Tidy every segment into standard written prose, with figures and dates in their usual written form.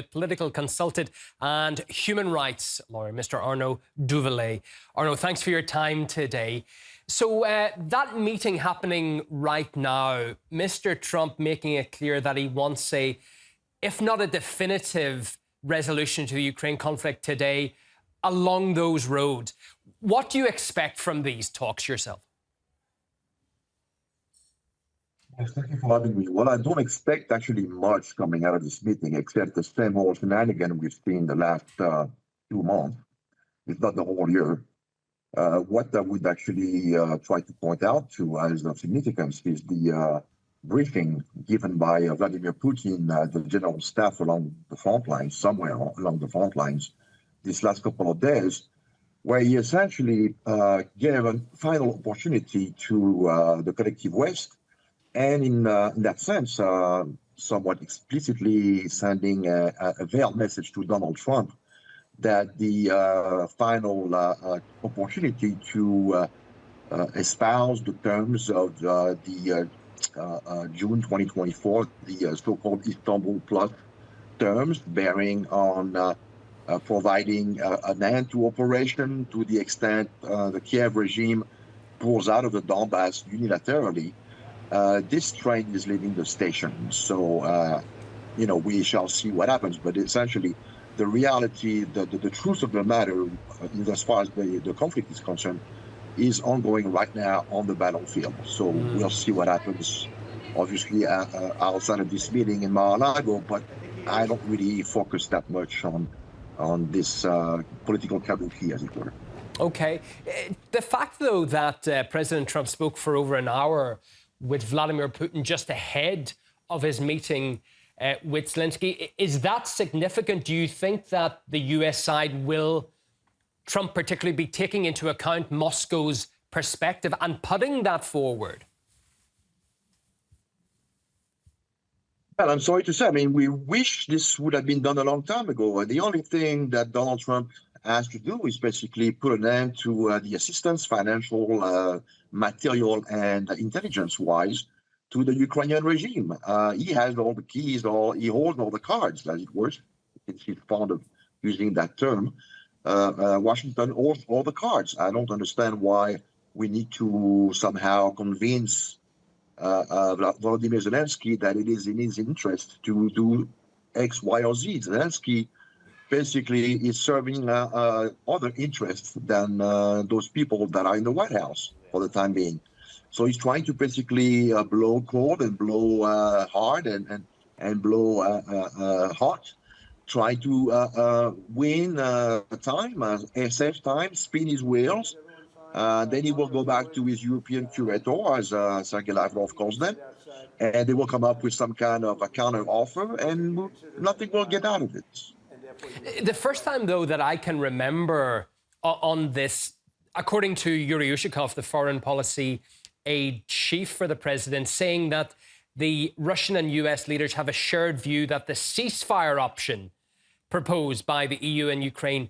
Political consultant and human rights lawyer, Mr. Arnaud Develay. Arnaud, thanks for your time today. So that meeting happening right now, Mr. Trump making it clear that he wants if not a definitive resolution to the Ukraine conflict today, along those roads. What do you expect from these talks yourself? Yes, thank you for having me. Well, I don't expect actually much coming out of this meeting, except the same old shenanigan we've seen the last 2 months, if not the whole year. What I would actually try to point out to as of significance is the briefing given by Vladimir Putin, the general staff along the front lines, somewhere along the front lines, this last couple of days, where he essentially gave a final opportunity to the collective West, and in that sense, somewhat explicitly sending a veiled message to Donald Trump that the final opportunity to espouse the terms of the June 2024, the so-called Istanbul Plus terms, bearing on providing an end to operation to the extent the Kiev regime pulls out of the Donbass unilaterally. This train is leaving the station, so we shall see what happens. But essentially, the reality, the truth of the matter, as far as the conflict is concerned, is ongoing right now on the battlefield. So we'll see what happens. Obviously, outside of this meeting in Mar-a-Lago, but I don't really focus that much on this political kabuki, as it were. Okay. The fact, though, that President Trump spoke for over an hour with Vladimir Putin just ahead of his meeting with Zelensky, is that significant? Do you think that the US side will, Trump particularly, be taking into account Moscow's perspective and putting that forward? Well, I'm sorry to say, I mean, we wish this would have been done a long time ago. The only thing that Donald Trump has to do is basically put an end to the assistance, financial, material, and intelligence-wise, to the Ukrainian regime. He has all the keys, he holds all the cards, as it were. He's fond of using that term. Washington holds all the cards. I don't understand why we need to somehow convince Volodymyr Zelensky that it is in his interest to do X, Y, or Z. Zelensky basically is serving other interests than those people that are in the White House for the time being. So he's trying to basically blow cold and blow hard and blow hot, try to win time, SF time, spin his wheels. Then he will go back to his European curator, as Sergei Lavrov calls them, and they will come up with some kind of a counter offer, and nothing will get out of it. The first time, though, that I can remember on this, according to Yuri Ushakov, the foreign policy aide chief for the president, saying that the Russian and US leaders have a shared view that the ceasefire option proposed by the EU and Ukraine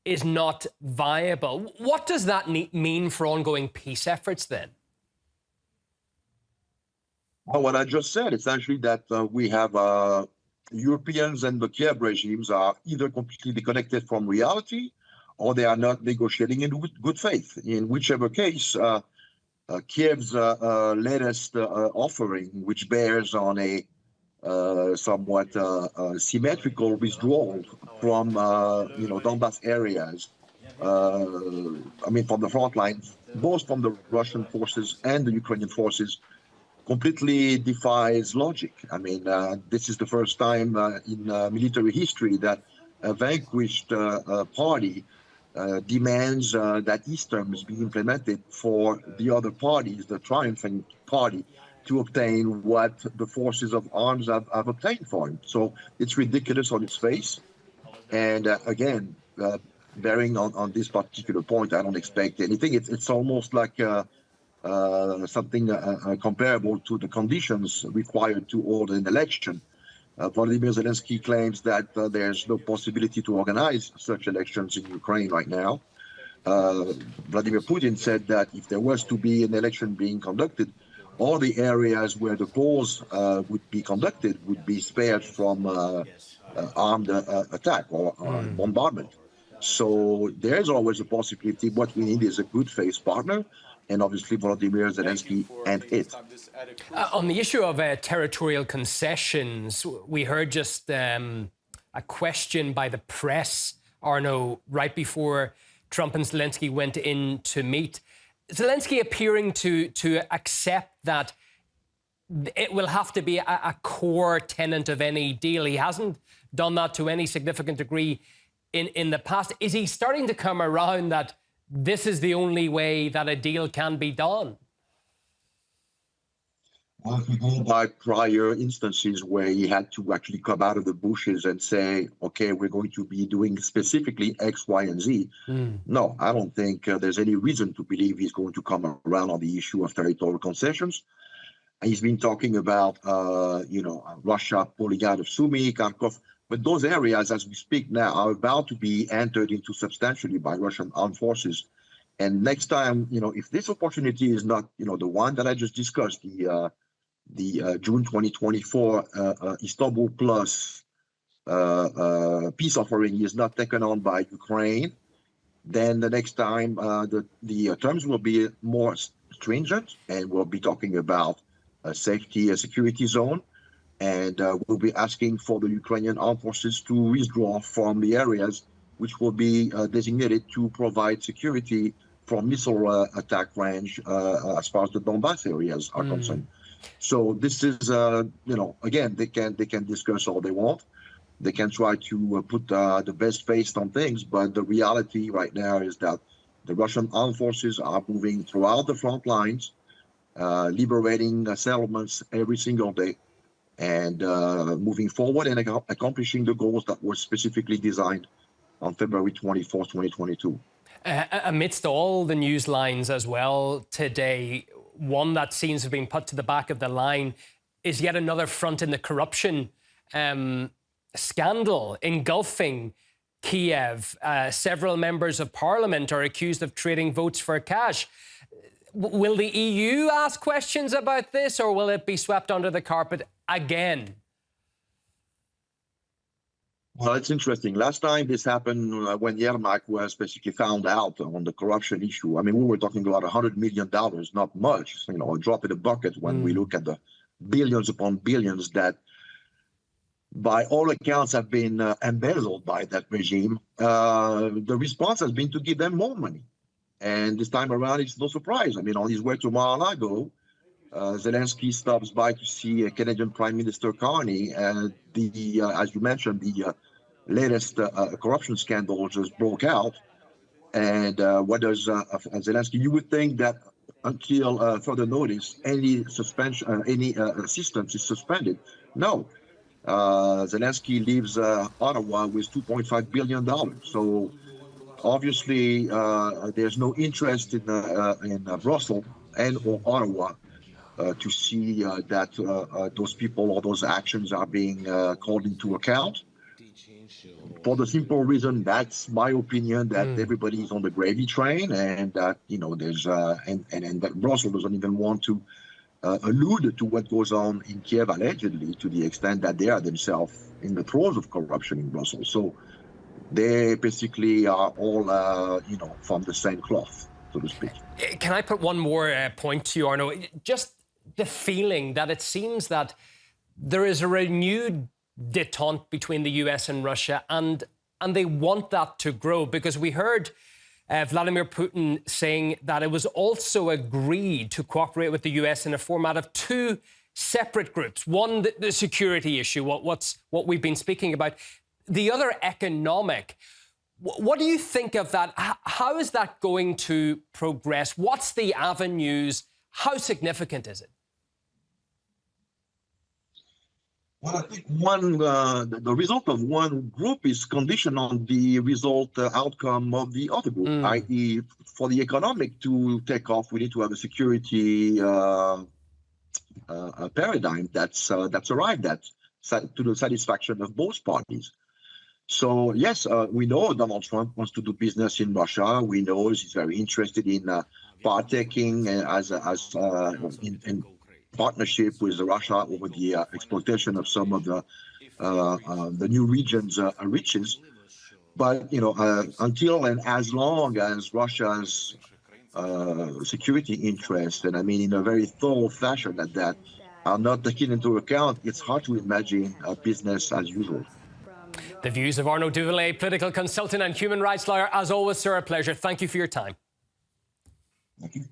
is not viable. What does that mean for ongoing peace efforts then? Well, what I just said, it's actually that we have Europeans and the Kiev regimes are either completely disconnected from reality or they are not negotiating in good faith. In whichever case, Kiev's latest offering, which bears on a somewhat symmetrical withdrawal from Donbass areas, I mean, from the front lines, both from the Russian forces and the Ukrainian forces, completely defies logic. I mean, this is the first time in military history that a vanquished party demands that these terms be implemented for the other parties, the triumphant party, to obtain what the forces of arms have obtained for him. So it's ridiculous on its face. And again, bearing on this particular point, I don't expect anything. It's almost like something comparable to the conditions required to hold an election. Volodymyr Zelensky claims that there's no possibility to organize such elections in Ukraine right now. Vladimir Putin said that if there was to be an election being conducted, all the areas where the polls would be conducted would be spared from armed attack or bombardment. So there's always a possibility. What we need is a good faith partner, and obviously Volodymyr Zelensky and it. On the issue of territorial concessions, we heard just a question by the press, Arnaud, right before Trump and Zelensky went in to meet. Zelensky appearing to accept that it will have to be a core tenet of any deal. He hasn't done that to any significant degree in the past. Is he starting to come around that this is the only way that a deal can be done? Well, if we go by prior instances where he had to actually come out of the bushes and say, okay, we're going to be doing specifically X, Y, and Z. No, I don't think there's any reason to believe he's going to come around on the issue of territorial concessions. He's been talking about, Russia pulling out of Sumy, Kharkov, but those areas, as we speak now, are about to be entered into substantially by Russian armed forces. And next time, if this opportunity is not, the one that I just discussed, the June 2024 Istanbul Plus peace offering is not taken on by Ukraine, then the next time the terms will be more stringent, and we'll be talking about a safety, a security zone, and we'll be asking for the Ukrainian armed forces to withdraw from the areas which will be designated to provide security from missile attack range as far as the Donbass areas are concerned. So this is, again, they can discuss all they want. They can try to put the best face on things, but the reality right now is that the Russian armed forces are moving throughout the front lines, liberating settlements every single day, and moving forward and accomplishing the goals that were specifically designed on February 24th, 2022. Amidst all the news lines as well today, one that seems to have been put to the back of the line is yet another front in the corruption scandal engulfing Kiev. Several members of parliament are accused of trading votes for cash. Will the EU ask questions about this, or will it be swept under the carpet again? Well, it's interesting. Last time this happened when Yermak was basically found out on the corruption issue. I mean, we were talking about $100 million, not much, a drop in the bucket when we look at the billions upon billions that, by all accounts, have been embezzled by that regime. The response has been to give them more money. And this time around, it's no surprise. I mean, on his way to Mar-a-Lago, Zelensky stops by to see Canadian Prime Minister Carney, and as you mentioned, the latest corruption scandal just broke out. And what does Zelensky? You would think that until further notice, any suspension, any assistance is suspended. No, Zelensky leaves Ottawa with $2.5 billion. So obviously, there's no interest in Brussels and or Ottawa to see that those people or those actions are being called into account. For the simple reason, that's my opinion, that everybody is on the gravy train, and that there's and that Brussels doesn't even want to allude to what goes on in Kiev allegedly, to the extent that they are themselves in the throes of corruption in Brussels. So they basically are all from the same cloth, so to speak. Can I put one more point to you, Arnaud? Just the feeling that it seems that there is a renewed détente between the US and Russia, and they want that to grow, because we heard Vladimir Putin saying that it was also agreed to cooperate with the US in a format of two separate groups. One, the security issue, what we've been speaking about. The other, economic. What do you think of that? How is that going to progress? What's the avenues? How significant is it? Well, I think the result of one group is conditioned on the outcome of the other group, i.e., for the economic to take off, we need to have a security paradigm that's arrived at to the satisfaction of both parties. So yes, we know Donald Trump wants to do business in Russia. We know he's very interested in partaking in partnership with Russia over the exploitation of some of the the new regions reaches. But until and as long as Russia's security interests, and I mean in a very thorough fashion at that, are not taken into account, it's hard to imagine business as usual. The views of Arnaud Develay, political consultant and human rights lawyer. As always, sir, a pleasure. Thank you for your time. Thank you.